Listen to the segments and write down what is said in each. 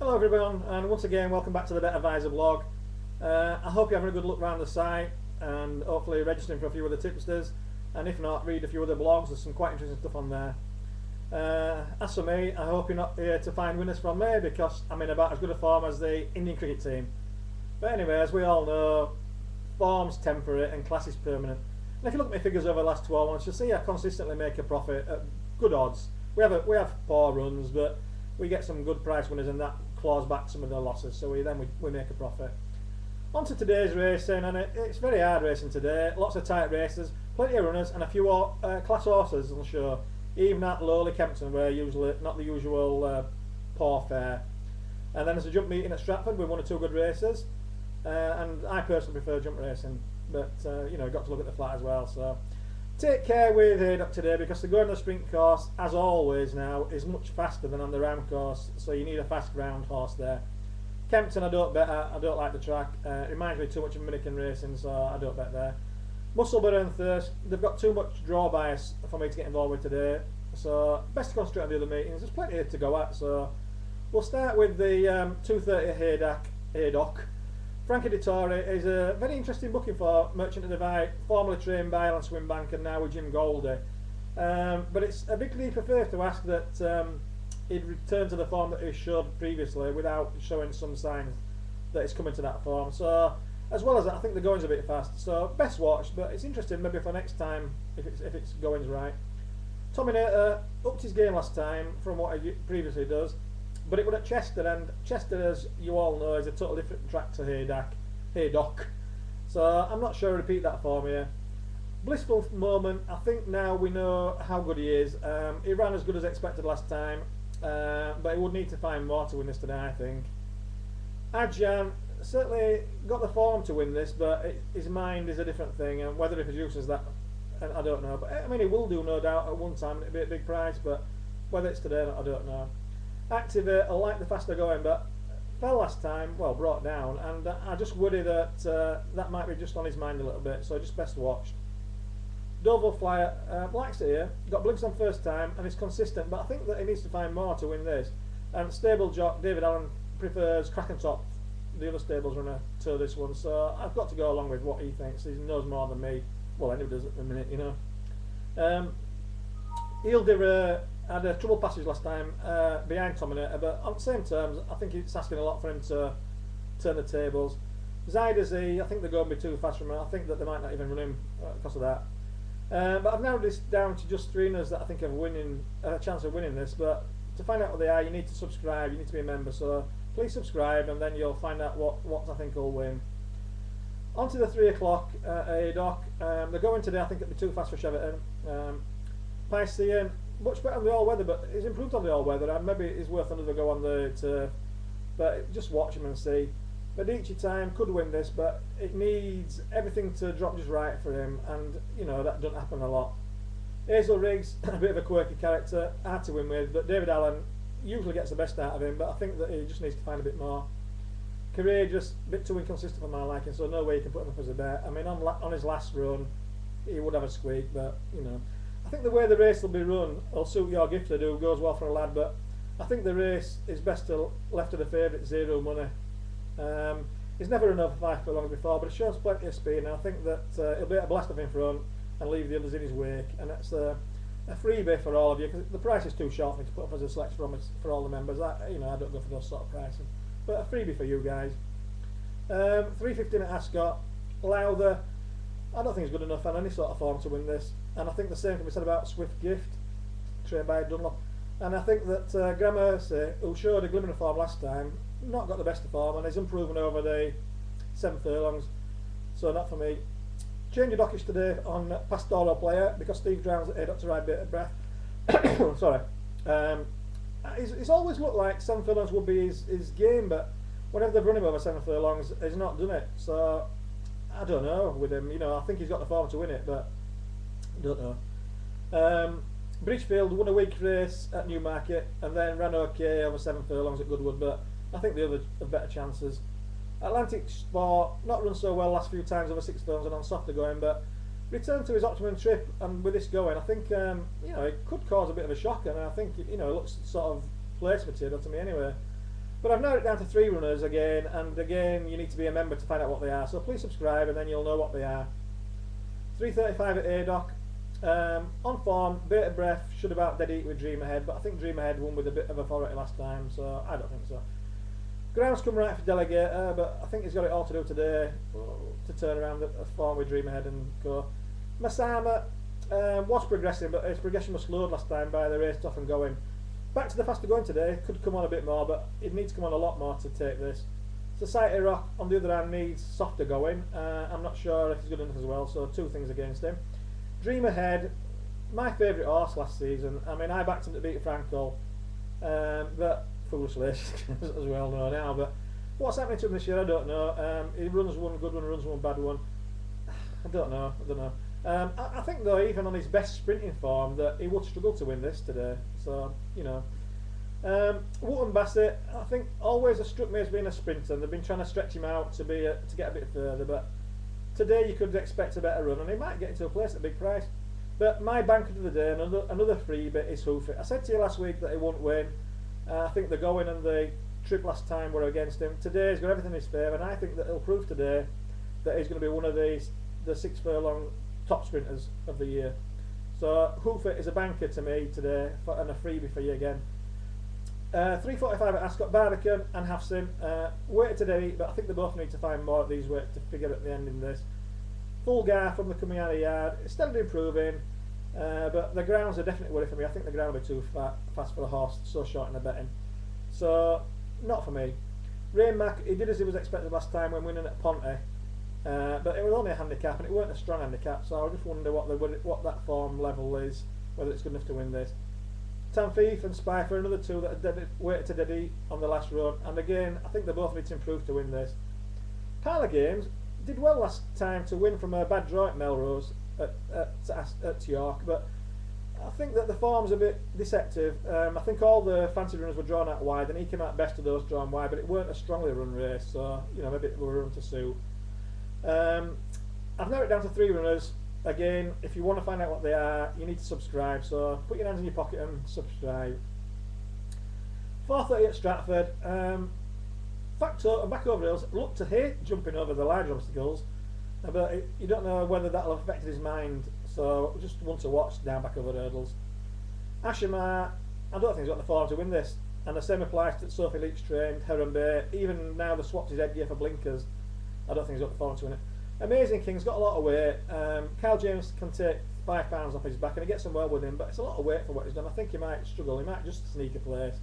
Hello everyone, and once again welcome back to the Bet Advisor blog. I hope you're having a good look around the site and hopefully registering for a few other tipsters, and if not, read a few other blogs. There's some quite interesting stuff on there. As for me, I hope you're not here to find winners from me, because I'm in about as good a form as the Indian cricket team. But anyway, as we all know, form's temporary and class is permanent. And if you look at my figures over the last 12 months, you'll see I consistently make a profit at good odds. We have poor runs, but we get some good price winners, and that claws back some of the losses, so we make a profit. On to today's racing, and it's very hard racing today. Lots of tight races, plenty of runners, and a few class horses on the show. Even at lowly Kempton, where usually not the usual poor fare. And then there's a jump meeting at Stratford with one or two good races, and I personally prefer jump racing, but got to look at the flat as well. So take care with Haydock today, because the going on the sprint course, as always now, is much faster than on the round course, so you need a fast round horse there. Kempton I don't bet at, I don't like the track, it reminds me too much of American racing, so I don't bet there. Musselburgh and Thirst, they've got too much draw bias for me to get involved with today, so best to concentrate on the other meetings. There's plenty to go at, so we'll start with the 2:30 Haydock. Frankie Dettori is a very interesting booking for Merchant of Divide, formerly trained by Alan Swinbank and now with Jim Goldie. But it's a big leap of faith to ask that he'd return to the form that he showed previously without showing some signs that he's coming to that form. So, as well as that, I think the going's a bit fast. So, best watch, but it's interesting maybe for next time if it's going's right. Tominator upped his game last time from what he previously does, but it was at Chester, and Chester, as you all know, is a totally different track to Haydock. So I'm not sure I'll repeat that form here. Blissful Moment, I think now we know how good he is. He ran as good as expected last time, but he would need to find more to win this today, I think. Adjan certainly got the form to win this, but his mind is a different thing, and whether he produces that, I don't know. But I mean, he will do, no doubt, at one time. It'll be a big price, but whether it's today or not, I don't know. Activate, I like the faster going, but fell last time, well, brought down, and I just worry that that might be just on his mind a little bit, so just best watched. Dover Flyer, likes it here, got blinks on first time, and is consistent, but I think that he needs to find more to win this. And stable jock, David Allen, prefers Krackentop, the other stables runner, to this one, so I've got to go along with what he thinks. He knows more than me, well, anybody does at the minute, you know. Ildir had a trouble passage last time behind Tominator, but on the same terms, I think it's asking a lot for him to turn the tables. Zydersy, I think they're going to be too fast for him. I think that they might not even run him because of that. But I've narrowed this down to just three runners that I think have a chance of winning this. But to find out what they are, you need to subscribe, you need to be a member. So please subscribe, and then you'll find out what I think will win. On to the 3 o'clock Haydock. They're going today, I think it'll be too fast for Cheverton. Piscean, much better on the all-weather, but he's improved on the all-weather, and maybe it's worth another go on the turf. But just watch him and see. Medici Time could win this, but it needs everything to drop just right for him, and that doesn't happen a lot. Hazel Riggs, a bit of a quirky character, hard to win with, but David Allen usually gets the best out of him, but I think that he just needs to find a bit more. Courageous, a bit too inconsistent for my liking, so no way you can put him up as a bet. I mean, on his last run, he would have a squeak, but I think the way the race will be run will suit your gifted, who goes well for a lad, but I think the race is best left to the favourite, Zero Money. He's never run over 5 furlongs before, but it shows plenty of speed, and I think that he'll be able to blast off in front and leave the others in his wake, and that's a freebie for all of you, because the price is too short for me to put up as a select for all the members. I don't go for those sort of prices, but a freebie for you guys. 3:15 at Ascot. Lowther, I don't think he's good enough on any sort of form to win this, and I think the same can be said about Swift Gift, trained by Dunlop. And I think that Gramercy, who showed a glimmer of form last time, not got the best of form, and he's improving over the 7 furlongs, so not for me. Change of dockage today on Pastoral Player, because Steve Drowns at Haydock to ride bit of breath. Sorry. It's always looked like 7 furlongs would be his game, but whenever they've run him over 7 furlongs, he's not done it. So I don't know with him. I think he's got the form to win it, but I don't know. Bridgefield won a week race at Newmarket and then ran okay over 7 furlongs at Goodwood, but I think the others have better chances. Atlantic Sport, not run so well last few times over 6 furlongs and on softer going, but returned to his optimum trip, and with this going, I think it could cause a bit of a shock, and I think it looks sort of place material to me anyway. But I've narrowed it down to 3 runners again, and again you need to be a member to find out what they are, so please subscribe and then you'll know what they are. 3:35 at ADOC. On form, bit of breath, should about dead eat with Dream Ahead, but I think Dream Ahead won with a bit of authority last time, so I don't think so. Ground's come right for Delegator, but I think he's got it all to do today to turn around the form with Dream Ahead and go. Masama was progressing, but his progression was slowed last time by the race off and going. Back to the faster going today, could come on a bit more, but it needs to come on a lot more to take this. Society Rock, on the other hand, needs softer going. I'm not sure if he's good enough as well, so 2 things against him. Dream Ahead, my favourite horse last season. I mean, I backed him to beat Frankel, but foolishly, as we all know now. But what's happening to him this year, I don't know. He runs one good one, runs one bad one. I don't know. I think though, even on his best sprinting form, that he would struggle to win this today. So you know, Wootton Bassett, I think always has struck me as being a sprinter. And they've been trying to stretch him out to get a bit further, but today you could expect a better run, and he might get into a place at a big price. But my banker of the day, another freebie, is Hoofit. I said to you last week that he won't win. I think the going and the trip last time were against him. Today he's got everything in his favour, and I think that he'll prove today that he's going to be one of the 6 furlong top sprinters of the year. So Hoofit is a banker to me today, and a freebie for you again. 3:45 at Ascot, Barbican and Hafsin. Weighted today, but I think they both need to find more of these weights to figure at the end in this. Fulgar from the coming out of the yard, it's steadily improving, but the grounds are definitely worried for me. I think the ground will be too fast for the horse, so short in the betting. So, not for me. Rain Mac, he did as he was expected last time when winning at Ponty, but it was only a handicap, and it weren't a strong handicap, so I just wonder what that form level is, whether it's good enough to win this. Tanfief and Spifer, another 2 that are weighted to dead on the last run, and again I think they both need to improve to win this. Parlour Games did well last time to win from a bad draw at Melrose at York, but I think that the form's a bit deceptive. I think all the fancy runners were drawn out wide, and he came out best of those drawn wide, but it weren't a strongly run race, so you know, maybe it will run to suit. I've narrowed it down to 3 runners. Again, if you want to find out what they are, you need to subscribe, so put your hands in your pocket and subscribe. 4:30 at Stratford. Facto and back over hills, look to hate jumping over the large obstacles, but you don't know whether that'll have affected his mind, so just one to watch down back over hurdles. Ashamar, I don't think he's got the form to win this, and the same applies to Sophie Leach trained, Heron Bay. Even now they swapped his headgear for blinkers, I don't think he's got the form to win it. Amazing King's got a lot of weight. Kyle James can take £5 off his back, and he gets on well with him, but it's a lot of weight for what he's done. I think he might struggle, he might just sneak a place.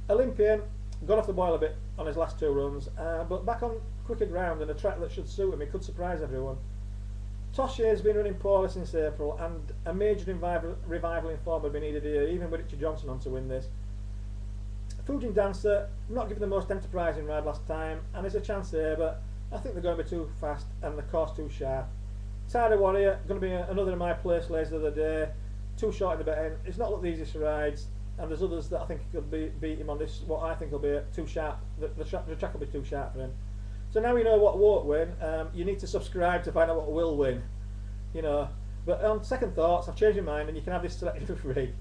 Olympian got off the boil a bit on his last 2 runs, but back on quicker ground and a track that should suit him, he could surprise everyone. Tosche has been running poorly since April, and a major revival in form would be needed here, even with Richard Johnson on to win this. Fujin Dancer, not given the most enterprising ride last time, and there's a chance here, but I think they're going to be too fast and the course too sharp. Tidy Warrior, going to be another of my place lays of the day. Too short in the betting. It's not looked the easiest rides, and there's others that I think could beat him on this. What I think will be too sharp. The track will be too sharp for him. So now you know what won't win. You need to subscribe to find out what will win. You know. But on second thoughts, I've changed my mind, and you can have this selected for free.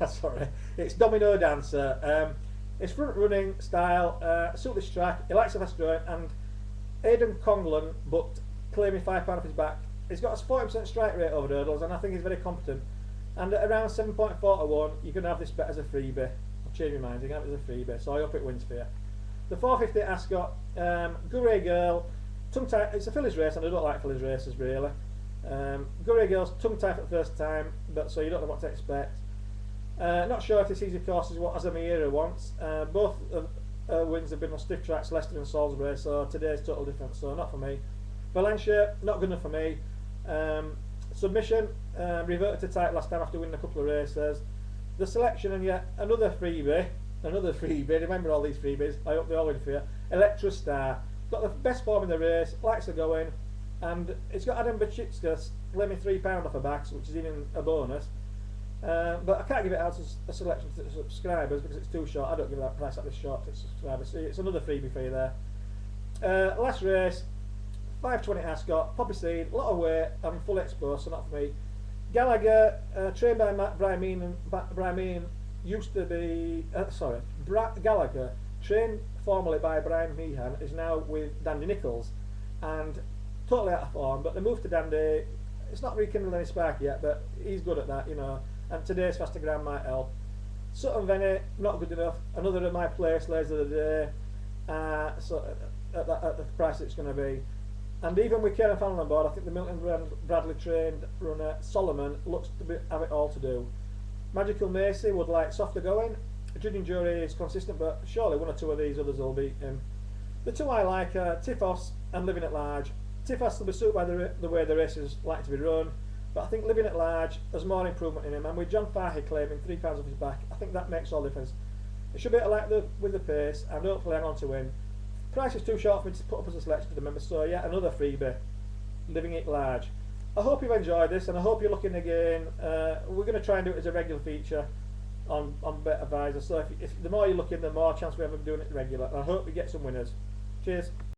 Sorry. It's Domino Dancer. It's front running style. Suit this track. He likes the fast going, and Aidan Conglan booked claiming £5 off his back. He's got a 40% strike rate over hurdles, and I think he's very competent. And at around 7.4 to 1, you can have this bet as a freebie. I've changed my mind, you can have it as a freebie, so I hope it wins for you. The 4:50 at Ascot, Gurray Girl, tongue tie. It's a fillies race, and I don't like fillies races really. Gurray Girl's tongue tie for the first time, but so you don't know what to expect. Not sure if this easy course is what Azamira wants. Both wins have been on stiff tracks, Leicester and Salisbury, so today's total different, so not for me. Valencia, not good enough for me. Submission, reverted to tight last time after winning a couple of races. The selection, and yet another freebie, remember all these freebies, I hope they all win for you. Electra Star, got the best form in the race, likes the going, and it's got Adam Bachitska claiming £3 off her back, which is even a bonus. But I can't give it out as a selection to subscribers because it's too short. I don't give that price at this short to subscribers. So it's another freebie for you there. Last race, 5:20 Ascot, Poppy Seed, a lot of weight, I'm fully exposed, so not for me. Gallagher, trained by Brian Mean, used to be, Gallagher trained formerly by Brian Meehan, is now with Dandy Nichols, and totally out of form. But the move to Dandy, it's not rekindled any spark yet, but he's good at that, you know. And today's faster ground might help. Sutton Venny, not good enough. Another of my place lays of the day. So at the price it's going to be. And even with Kieran Fallon on board, I think the Milton Bradley trained runner Solomon looks to have it all to do. Magical Macy would like softer going. Judging jury is consistent, but surely one or two of these others will beat him. The two I like are Tiffos and Living at Large. Tiffos will be suited by the way the race is likely to be run, but I think Living at Large, there's more improvement in him, and with John Fahey claiming £3 off his back, I think that makes all the difference. It should be like with the pace, and hopefully hang on to win. Price is too short for me to put up as a selection to the members, so yeah, another freebie, Living it Large. I hope you've enjoyed this, and I hope you're looking again. We're going to try and do it as a regular feature on Bet Advisor, so if the more you look in, the more chance we have of doing it regular, and I hope we get some winners. Cheers.